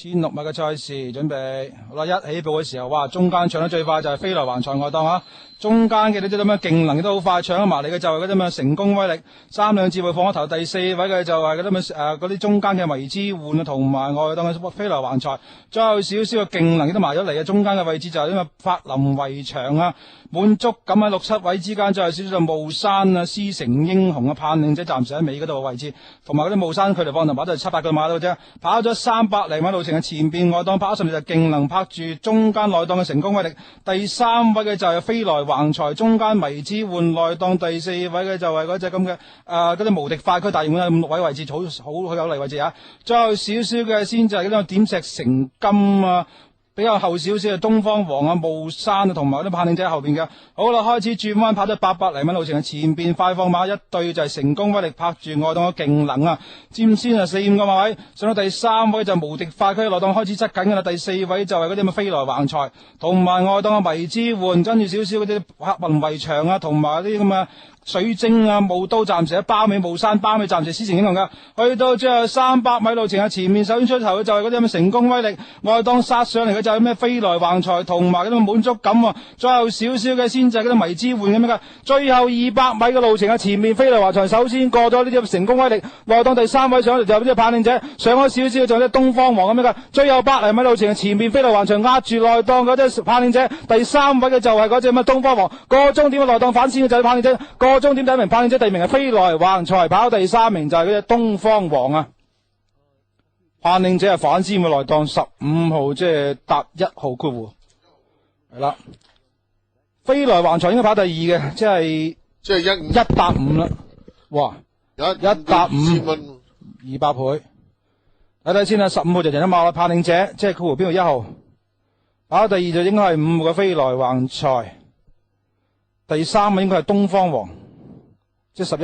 1600米嘅賽事準備好啦，一起步嘅時候，哇，中間搶得最快就係飛來橫財外檔啊！中間嘅呢啲咁嘅勁能亦都好快搶埋嚟嘅就係嗰啲咁嘅成功威力，三兩字會放咗頭，第四位嘅就係嗰啲咁嘅嗰啲中間嘅迷之換啊，同埋外檔嘅飛來橫財，最後少少嘅勁能亦都埋咗嚟嘅，中間嘅位置就係呢個法林圍牆啊，滿足咁喺6、7位之間，最後少少就霧山啊、獅城英雄啊、盼領者暫時喺尾嗰度嘅位置，同埋嗰啲霧山距離放頭馬都係700個馬到啫，跑咗300厘米路程嘅前邊外檔跑上嚟就勁能拍住中間內檔嘅成功威力，第3位嘅就係飛來橫財，中間迷之換內檔，第4位嘅就係嗰隻咁嘅嗰啲無敵快區大型嘅5、6位位置好有利位置啊，最後少少嘅先就係嗰啲點石成金啊。比較後少少嘅東方王啊、霧山啊，同埋嗰啲盼領者喺後邊嘅。好啦，開始轉彎跑咗800厘米路程嘅前邊快放馬一對就係成功威力拍住外檔嘅勁能啊，佔先啊4、5個馬位，上到第3位就無敵快區內檔開始側緊噶啦，第4位就係嗰啲咁嘅飛來橫財，同埋外檔嘅迷之換，跟住少少嗰啲黑雲圍牆啊，同埋啲咁嘅水晶啊、霧都暫時喺包尾霧山包尾暫時獅城英雄噶，去到最後300米路程啊，前面首先出頭嘅就係嗰啲咁嘅成功威力，外檔殺上嚟嘅就係咩飛來橫財，同埋嗰啲滿足感啊，最後少少嘅先就係嗰啲迷之換咁樣噶，最後200米嘅路程啊，前面飛來橫財首先過咗呢啲成功威力，外檔第3位上嚟就係呢啲盼領者，上咗少少就係啲東方王咁樣噶，最後100厘米路程啊，前面飛來橫財壓住內檔嗰啲盼領者，第3位嘅就係嗰隻乜東方王，個終點嘅內檔反先嘅就係盼領者。個終點第1名盼領者，第2名係飛來橫財，跑第3名就係嗰隻東方王啊！盼領者係反先嘅內檔15號，即係搭1號括弧係啦。飛來橫財應該跑第2嘅，即係185啦。哇！185 200倍。睇睇先啦，15號就贏咗馬啦，盼領者即係括弧邊度1號，跑第2就應該係5號嘅飛來橫財。第3位應該係東方王，即係11。